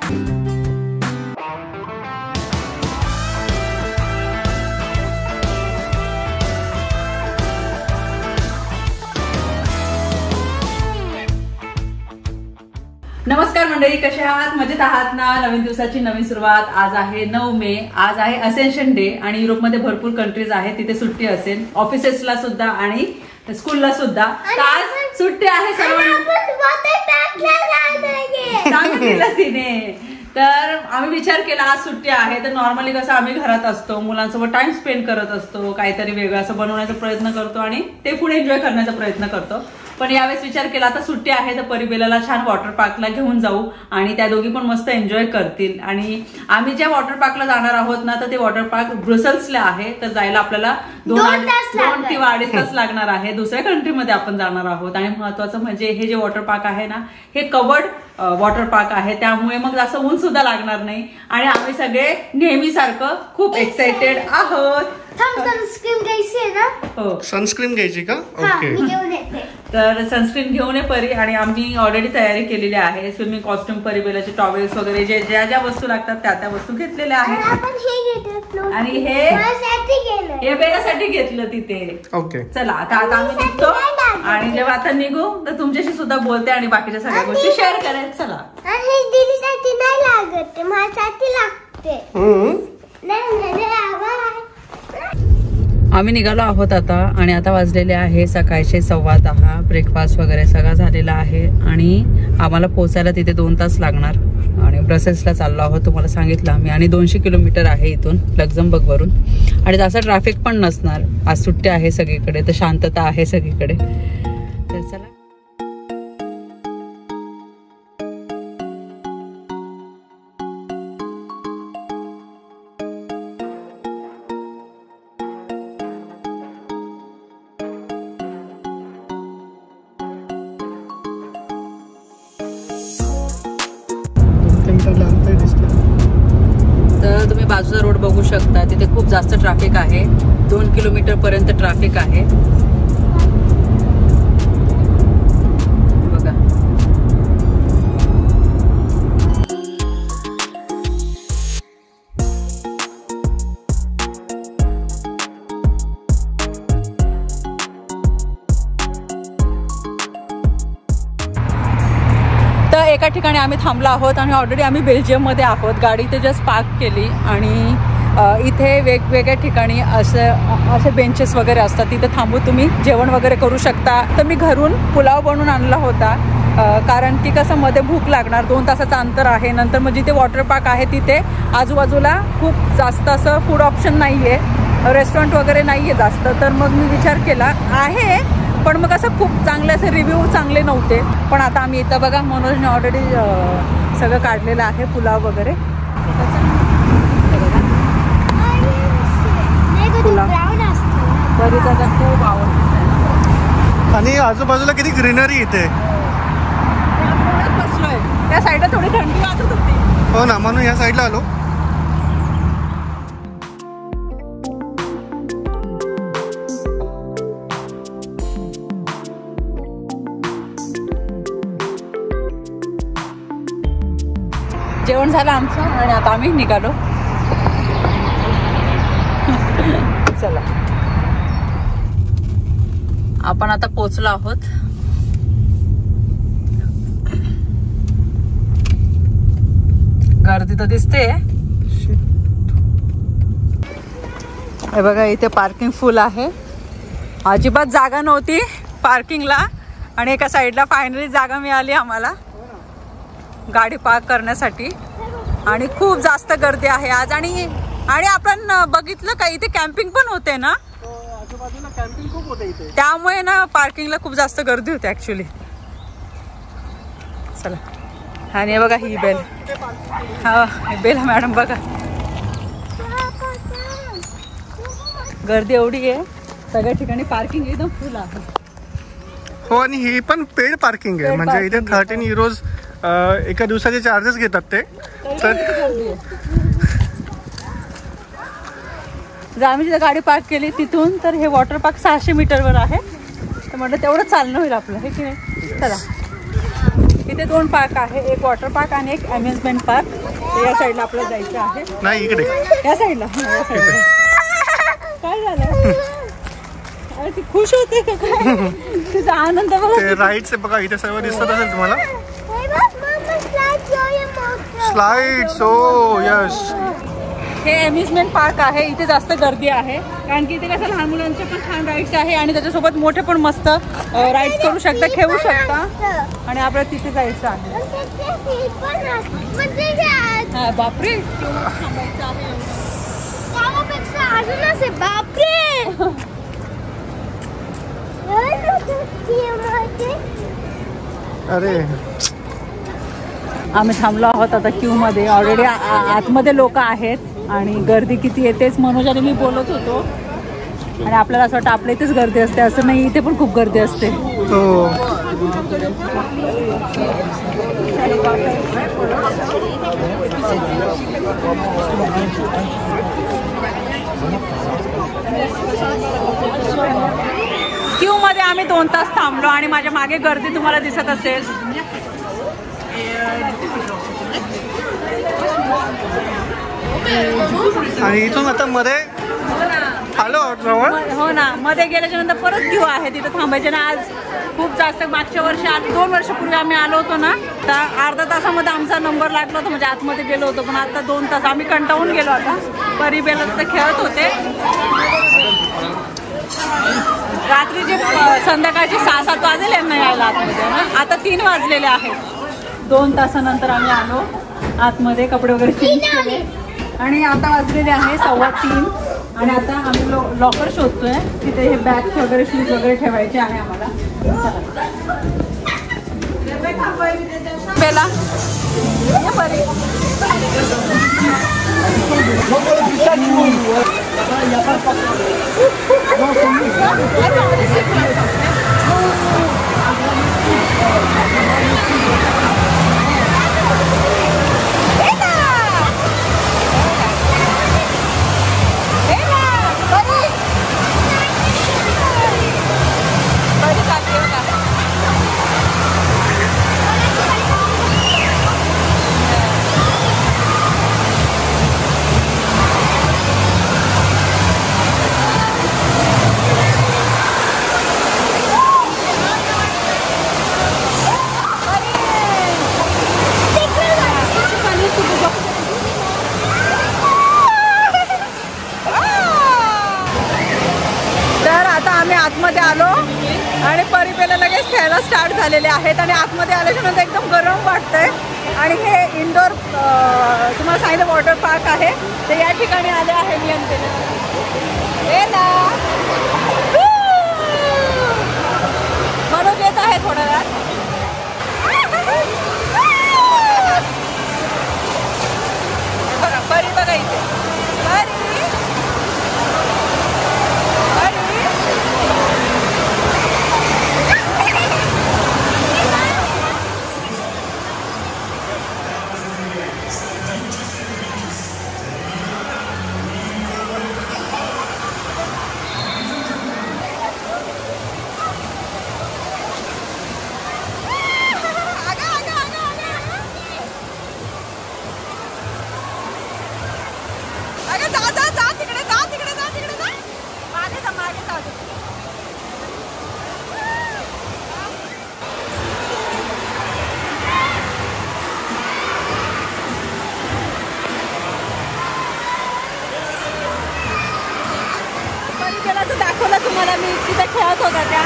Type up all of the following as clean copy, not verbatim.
नमस्कार मंडळी, कसे आहात? मजेत आहात ना? नवीन दिवसाची नवीन सुरुवात. आज आहे 9 मे. आज आहे असेन्शन डे आणि युरोपमध्ये भरपूर कंट्रीज आहेत तिथे सुट्टी असेल, ऑफिसेसला सुद्धा आणि स्कूलला सुद्धा. आज सुट्टी आहे सर्वांना. सांगितलं तिने. तर आम्ही विचार केला आज सुट्टी आहे तर नॉर्मली कसं आम्ही घरात असतो, मुलांसोबत टाइम स्पेंड करत असतो, काहीतरी वेगळं असं बनवण्याचा प्रयत्न करतो आणि ते पुढे एन्जॉय करण्याचा प्रयत्न करतो. पण यावेळेस विचार केला आता सुट्टी आहे तर परिबेलाला छान वॉटर पार्कला घेऊन जाऊ आणि त्या दोघी पण मस्त एन्जॉय करतील. आणि आम्ही ज्या वॉटर पार्कला जाणार आहोत ना तर ते वॉटर पार्क ब्रुसेल्सला आहे. तर जायला आपल्याला 2 किंवा 2.5 तास लागणार आहे. दुसऱ्या कंट्रीमध्ये आपण जाणार आहोत. आणि महत्वाचं म्हणजे हे जे वॉटर पार्क आहे ना हे कवर्ड वॉटर पार्क आहे, त्यामुळे मग जास्त ऊन सुद्धा लागणार नाही. आणि आम्ही सगळे नेहमीसारखं खूप एक्साइटेड आहोत. सनस्क्रीन घ्यायची आहे ना? हो, सनस्क्रीन घ्यायची का? ओके. तर सनस्क्रीन घेऊन ये परी. आणि आम्ही ऑलरेडी तयारी केलेली आहे. स्विमिंग कॉस्ट्युम, परिबेलाचे टॉवेल्स वगैरे जे ज्या ज्या वस्तू लागतात त्या वस्तू घेतलेल्या आहेत. आणि हे बेगासाठी घेतलं तिथे. ओके, चला आता आम्ही निघतो. आणि जेव्हा आता निघू तर तुमच्याशी सुद्धा बोलते आणि बाकीच्या सगळ्या गोष्टी शेअर करेल. चला. नाही लागत, माझ्यासाठी लागते. आम्ही निघालो आहोत आता आणि आता वाजलेले आहे सकाळचे 10:15. ब्रेकफास्ट वगैरे सगळं झालेला आहे आणि आम्हाला पोहोचायला तिथे 2 तास लागणार. आणि ब्रसेल्सला चाललो आहोत, तुम्हाला सांगितलं आम्ही. आणि 200 किलोमीटर आहे इथून लक्झमबर्ग वरून. आणि जास्त ट्रॅफिक पण नसणार. आज सुट्टी आहे सगळीकडे तर शांतता आहे सगळीकडे. तर चला. तर तुम्ही बाजूचा रोड बघू शकता, तिथे खूप जास्त ट्रॅफिक आहे. 2 किलोमीटर पर्यंत ट्रॅफिक आहे बघा. एका ठिकाणी आम्ही थांबलो आहोत आणि ऑलरेडी आम्ही बेल्जियममध्ये आहोत. गाडी इथे जस्ट पार्क केली आणि इथे वेगवेगळ्या ठिकाणी असे बेंचेस वगैरे असतात, तिथे थांबून तुम्ही जेवण वगैरे करू शकता. तर मी घरून पुलाव बनवून आणला होता कारण की कसं मध्ये भूक लागणार. 2 तासाचं अंतर आहे. नंतर मग जिथे वॉटर पार्क आहे तिथे आजूबाजूला खूप जास्त असं फूड ऑप्शन नाही आहे, रेस्टॉरंट वगैरे नाही आहे जास्त. तर मग मी विचार केला आहे पण मग असं खूप चांगले असे रिव्ह्यू चांगले नव्हते. पण आता आम्ही इथं बघा मनोजने ऑलरेडी सगळं काढलेलं आहे पुलाव वगैरे. बरीच आता खूप आवडतं आणि आजूबाजूला किती ग्रीनरी इथे. बसलोय त्या साईडला, थोडी थंडी वाजत होती. हो ना, म्हणून या साईडला आलो. जेवण झालं आमचं आणि आता आम्ही निघालो. चला, आपण आता पोहोचलो आहोत. गर्दी तर दिसते. हे बघा इथे पार्किंग फुल आहे. अजिबात जागा नव्हती पार्किंगला आणि एका साईडला फायनली जागा मिळाली आम्हाला गाडी पार्क करण्यासाठी. आणि खूप जास्त गर्दी आहे आज. आणि आपण बघितलं का इथे कॅम्पिंग पण होते ना, आजूबाजूला कॅम्पिंग खूप होते इथे, त्यामुळे ना पार्किंगला खूप जास्त गर्दी होते ऍक्च्युली. चला. आणि हे बघा ही बेल. हा बेल मॅडम बघा, गर्दी एवढी आहे सगळ्या ठिकाणी. पार्किंग एकदम फुल आहे. हो, आणि ही पण पेड पार्किंग आहे. म्हणजे इथे 13 युरोज एका दिवसाचे चार्जेस घेतात ते. तर आम्ही जिथे गाडी पार्क केली तिथून तर हे वॉटर पार्क 600 मीटरवर आहे. तर म्हटलं तेवढं चालणं होईल आपलं, हे की नाही. चला, इथे 2 पार्क आहे, एक वॉटर पार्क आणि एक अम्युजमेंट पार्क. या साईडला आपल्याला जायचं आहे. नाही इकडे या साईडला. काय झालं? अरे ती खुश होते का काय? तिचा आनंद बघा. राईड्स आहे बघा, इथे सर्व दिसत असेल तुम्हाला. स्लाइड्स. ओ यस. हे अम्युजमेंट पार्क आहे. इथे जास्त गर्दी आहे कारण की इथे कसं लहान मुलांचे पण छान राईड्स आहे आणि त्याच्यासोबत मोठे पण मस्त राईड्स करू शकता, खेळू शकता. आणि आपल्याला तिथे जायचं आहे. बापरे अरे आम्ही थांबलो आहोत आता क्यू मध्ये. ऑलरेडी आतमध्ये लोक आहेत आणि गर्दी किती आहे तेच मनोज आणि मी बोलत होतो. आणि आपल्याला असं वाटतं आपल्या इथेच गर्दी असते, असं नाही, इथे पण खूप गर्दी असते. क्यू मध्ये आम्ही 2 तास थांबलो आणि माझ्या मागे गर्दी तुम्हाला दिसत असेल. आणि इथून आता मध्ये आलो जवळ. हो ना, मध्ये गेल्याच्या नंतर परत क्यू आहे तिथे थांबायचे ना. आज खूप जास्त, मागच्या वर्षी 2 वर्षापूर्वी आम्ही आलो होतो ना, तर अर्धा तासामध्ये आमचा नंबर लागला होता, म्हणजे आतमध्ये गेलो होतो. पण आता 2 तास आम्ही कंटाळून गेलो. आता परिबेला तर खेळत होते. रात्रीचे संध्याकाळचे 6-7 वाजले यांना यायला आतमध्ये ना. आता 3 वाजलेले आहेत. 2 तासानंतर आम्ही आलो आतमध्ये, कपडे वगैरे चेंज केले आणि आता वाजलेले आहे 3:15. आणि आता आम्ही लॉकर शोधतोय. तिथे हे बॅग्स वगैरे, शूज वगैरे ठेवायचे आहे आम्हाला. बेला आतमध्ये आलो आणि परिबेला लगेच खेळायला स्टार्ट झालेले आहेत. आणि आतमध्ये आल्याच्या नंतर एकदम गरम वाटतंय. आणि हे इंडोर तुम्हाला सांगितलं वॉटर पार्क आहे, ते या ठिकाणी आले आहे मी मनोज येत आहे थोड्या वेळात. बघा परी, बघा इथे परी. दाखवलं तुम्हाला मी तिथे खेळत होता त्या.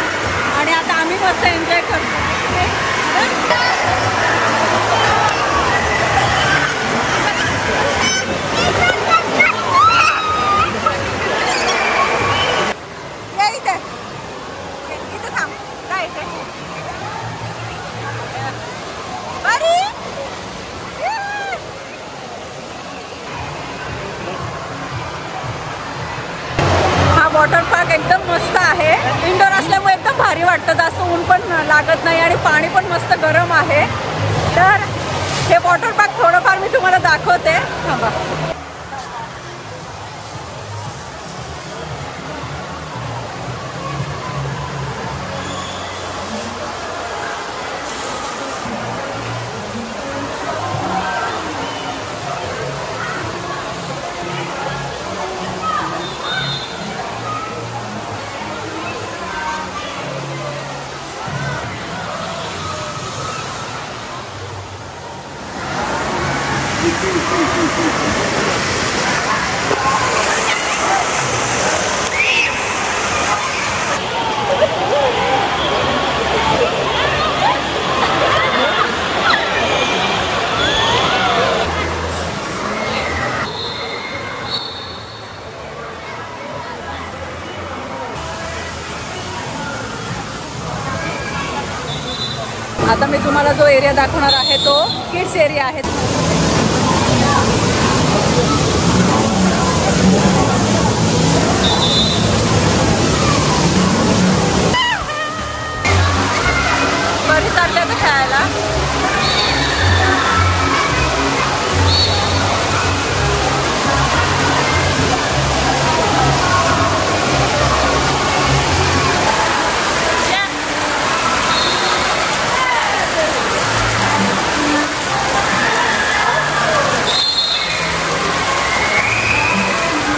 आणि आता आम्ही मस्त एन्जॉय करतो. इथे थांब काय वॉटर पार्क एकदम मस्त आहे. इंडोर असल्यामुळे एकदम भारी वाटतं, जास्त ऊन पण लागत नाही आणि पाणी पण मस्त गरम आहे. तर हे वॉटर पार्क थोडंफार मी तुम्हाला दाखवते. थांबा. आता मी तुम्हाला जो एरिया दाखवणार आहे तो किड्स एरिया आहे. बरी चालले का खेळायला.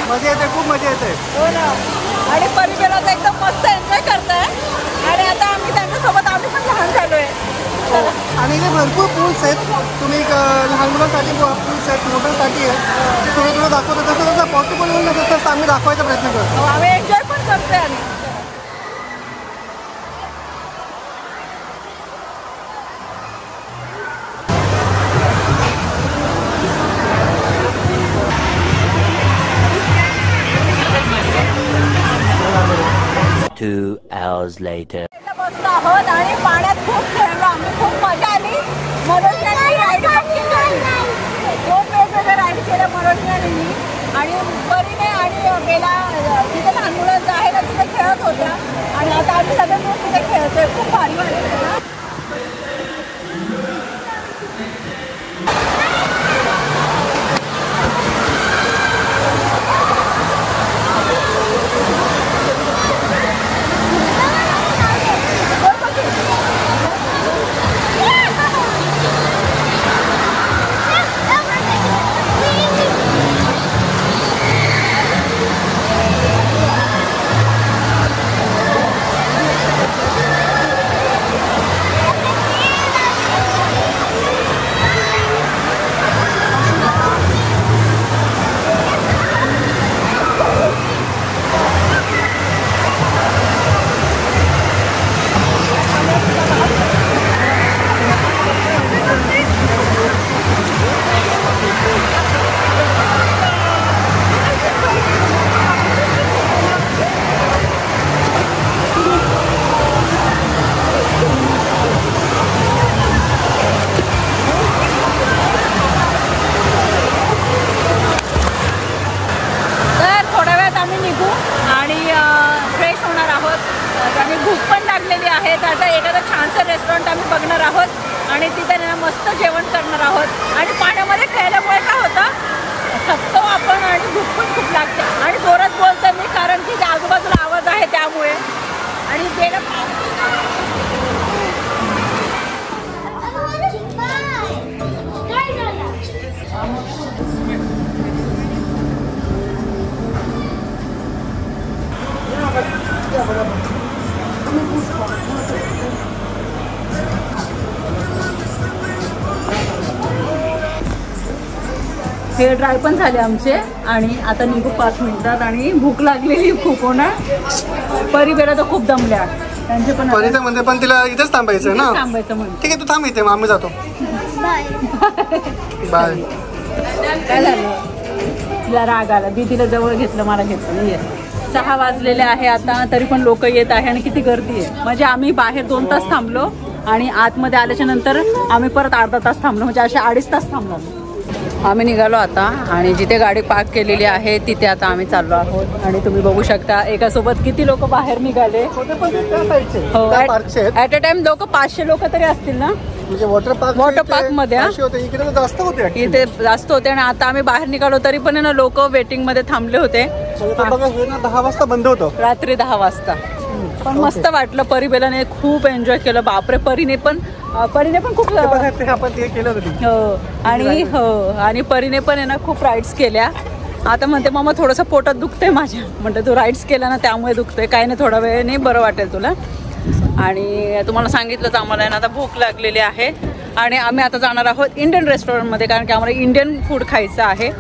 मजा येते, खूप मजा येते. हो ना. आणि परिवेराचा एकदम मस्त एन्जॉय करताय. आणि आता आम्ही त्यांच्यासोबत आम्ही पण लहान झालोय. आणि इथे भरपूर पूल्स आहेत. तुम्ही लहान मुलांसाठी पूल्स आहेत, मोठ्यांसाठी आहेत. ते थोडं दाखवतो. जसं जसं पॉसिबल होईल ना तसं आम्ही दाखवायचा प्रयत्न करतो. आम्ही एन्जॉय पण करतोय. आम्ही बसलो आहोत आणि पाण्यात खूप खेळलो आम्ही. खूप मजा आली. मनोजने राईड दोन वेगवेगळे राईड केले मनोजने आणि मी. आणि परीने आणि बेला तिथे लहान मुलांचं आहे ना तिथे खेळत होत्या. आणि आता आम्ही सगळे मिळून तिथे खेळतोय. खूप भारी वाटतं. रेस्टॉरंट आम्ही बघणार आहोत आणि तिथे मस्त जेवण करणार आहोत. आणि पाण्यामध्ये खेळल्यामुळे काय होतं, थकतो आपण आणि भूक पण खूप लागते. आणि जोरात बोलतो मी कारण की आजूबाजूला आवाज आहे त्यामुळे. आणि हे ड्राय पण झाले आमचे आणि आता निघू 5 मिनिटात. आणि भूक लागलेली खूप होणार. परिवेरा तर खूप दमल्या त्यांचे पण. मध्ये पण तिला इथेच थांबायचं ना. थांबायचं म्हणून ठीक आहे, तू थांब इथे, मग आम्ही जातो. बाय. काय झालं, तिला राग आला. दीदीला जवळ घेतलं, मला घेतलं नाही. 6 वाजलेले आहे आता, तरी पण लोक येत आहे आणि किती गर्दी आहे. म्हणजे आम्ही बाहेर 2 तास थांबलो आणि आतमध्ये आल्याच्या नंतर आम्ही परत अर्धा तास थांबलो. म्हणजे असे 2.5 तास थांबलो. आम्ही निघालो आता आणि जिथे गाडी पार्क केलेली आहे तिथे आता आम्ही चाललो आहोत. आणि तुम्ही बघू शकता एकासोबत किती लोक बाहेर निघाले. हो, ऍट अ टाइम लोक 500 लोक तरी असतील ना. म्हणजे वॉटर पार्क मध्ये इकडे जास्त होते, इथे जास्त होते. आणि आता आम्ही बाहेर निघालो तरी पण ना लोक वेटिंग मध्ये थांबले होते. 10 वाजता बंद होतं, रात्री 10 वाजता. पण मस्त वाटलं. परिबेलाने खूप एन्जॉय केलं. बापरे, परीने पण खूप आपण ते केलं होतं. हो, आणि परीने पण आहे ना खूप राईड्स केल्या. आता म्हणते मामा थोडंसं पोटात दुखतंय माझ्या. म्हणते तू राईड्स केला ना त्यामुळे दुखतंय. काही नाही, थोडा वेळ नाही बरं वाटेल तुला. आणि तुम्हाला सांगितलंच आम्हाला ना आता भूक लागलेली आहे. आणि आम्ही आता जाणार आहोत इंडियन रेस्टॉरंटमध्ये, कारण की आम्हाला इंडियन फूड खायचं आहे.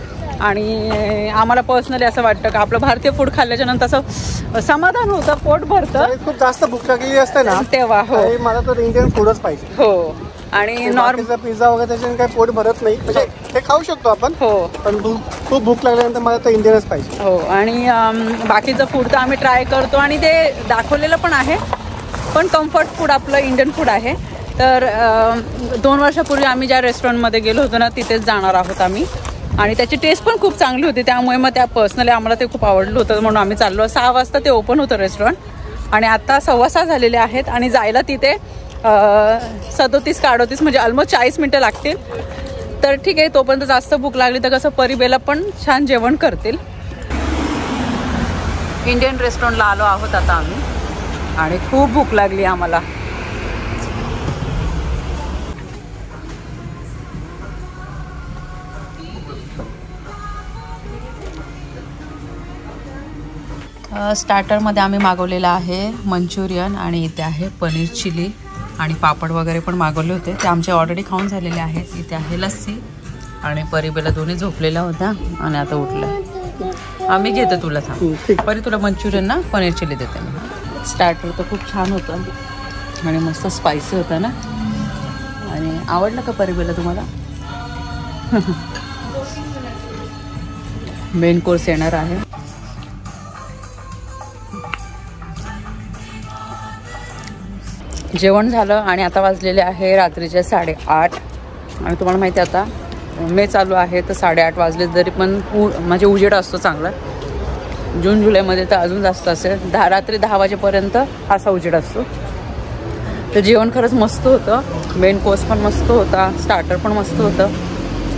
आणि आम्हाला पर्सनली असं वाटतं की आपलं भारतीय फूड खाल्ल्याच्या नंतर असं समाधान होतं, पोट भरतं. खूप जास्त भूक लागलेली असते ना तेव्हा. हो, मला तर इंडियन फूडच पाहिजे. हो. आणि नॉर्मल पिझ्झा वगैरे त्याच्याने काही पोट भरत नाही, म्हणजे ते खाऊ शकतो आपण. हो, पण खूप भूक लागल्यानंतर मला तर इंडियनच पाहिजे. हो. आणि बाकीचं फूड तर आम्ही ट्राय करतो आणि ते दाखवलेलं पण आहे, पण कम्फर्ट फूड आपलं इंडियन फूड आहे. तर 2 वर्षापूर्वी आम्ही ज्या रेस्टॉरंटमध्ये गेलो होतो ना तिथेच जाणार आहोत आम्ही. आणि त्याची टेस्ट पण खूप चांगली होती, त्यामुळे मग त्या पर्सनली आम्हाला ते खूप आवडलं होतं म्हणून आम्ही चाललो. 6 वाजता ते ओपन होतं रेस्टॉरंट आणि आता 6:15 झालेले आहेत आणि जायला तिथे 37 का 38 म्हणजे ऑलमोस्ट 40 मिनटं लागतील. तर ठीक आहे, तोपर्यंत जास्त भूक लागली तर कसं परिबेला पण छान जेवण करतील. इंडियन रेस्टॉरंटला आलो आहोत आता आम्ही आणि खूप भूक लागली आम्हाला. स्टार्टरमध्ये आम्ही मागवलेलं आहे मंचुरियन आणि इथे आहे पनीर चिली आणि पापड वगैरे पण मागवले होते, ते आमचे ऑलरेडी खाऊन झालेले आहेत. इथे आहे लस्सी आणि परिबेला दोन्ही झोपलेला होता आणि आता उठला. आम्ही घेतो तुला थांब परी, तुला मंचुरियन ना पनीर चिली देते मी. स्टार्टर तर खूप छान होतं आणि मस्त स्पायसी होतं ना. आणि आवडलं का परिबेला तुम्हाला? मेन कोर्स येणार आहे. जेवण झालं आणि आता वाजलेले आहे रात्रीचे 8:30 आणि तुम्हाला माहिती आहे आता मे चालू आहे तर 8:30 वाजले तरी पण म्हणजे उजेड असतो चांगला. जून जुलैमध्ये तर अजून जास्त असेल. रात्री 10 वाजेपर्यंत असा उजेड असतो. तर जेवण खरंच मस्त होतं, मेन कोर्स पण मस्त होता, स्टार्टर पण मस्त होतं.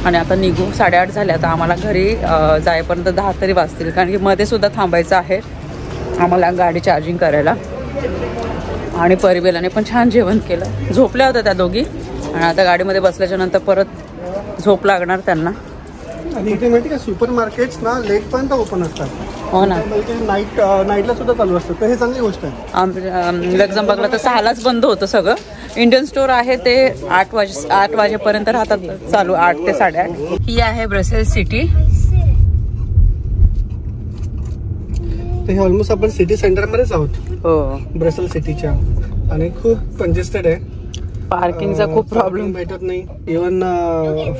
आणि आता निघू, 8:30 झाले. आता आम्हाला घरी जायपर्यंत 10 तरी वाजतील, कारण की मध्ये सुद्धा थांबायचं आहे आम्हाला गाडी चार्जिंग करायला. आणि परिबेलाने पण छान जेवण केलं, झोपल्या होत्या त्या दोघी आणि आता गाडीमध्ये बसल्याच्या नंतर परत झोप लागणार त्यांना. आणि इथे माहिती का सुपर मार्केट्स ना लेटपर्यंत ओपन असतात. हो ना, नाईटला सुद्धा चालू असतं, तर हे चांगली गोष्ट आहे. लक्झमबर्गला तर 6लाच बंद होतं सगळं. इंडियन स्टोर आहे ते 8 वाजेपर्यंत राहतात चालू, 8 ते 8:30. ही आहे ब्रसेल्स सिटी. तर हे ऑलमोस्ट आपण सिटी सेंटरमध्येच आहोत. हो, ब्रसेल्स सिटीच्या. आणि खूप कंजेस्टेड आहे, पार्किंगचा खूप प्रॉब्लेम भेटत नाही. इव्हन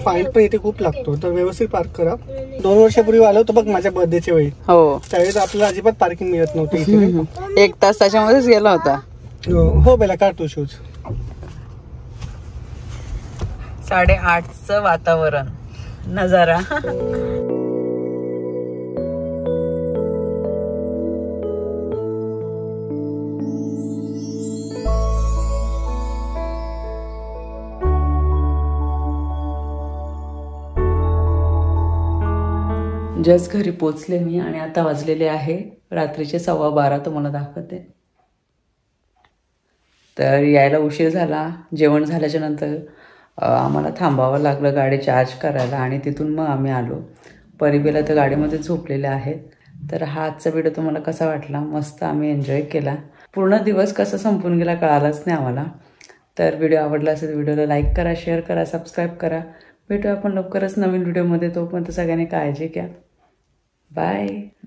फाईन पण इथे खूप लागतो, तर व्यवस्थित पार्क करा. 2 वर्षापूर्वी आलो होतो बघ माझ्या बर्थडेच्या वेळी. हो, त्यावेळेस आपल्याला अजिबात पार्किंग मिळत नव्हती इथे. 1 तास त्याच्यामध्येच गेला होता. हो बेला, काढ तू शूज. 8:30चं वातावरण, नजारा. जस्ट घरी पोचले मी आणि आता वाजलेले आहे रात्रीचे 12:15. तुम्हाला दाखवते. तर यायला उशीर झाला. जेवण झाल्याच्या नंतर आम्हाला थांबावं लागलं गाडी चार्ज करायला आणि तिथून मग आम्ही आलो. परिबेला तर गाडीमध्ये झोपलेले आहेत. तर हा आजचा व्हिडिओ तुम्हाला कसा वाटला? मस्त आम्ही एन्जॉय केला. पूर्ण दिवस कसा संपून गेला कळालंच नाही आम्हाला. तर व्हिडिओ आवडला असेल तर व्हिडिओला लाईक करा, शेअर करा, सबस्क्राईब करा. भेटूया आपण लवकरच नवीन व्हिडिओमध्ये. तोपर्यंत सगळ्यांनी काळजी घ्या. बाय.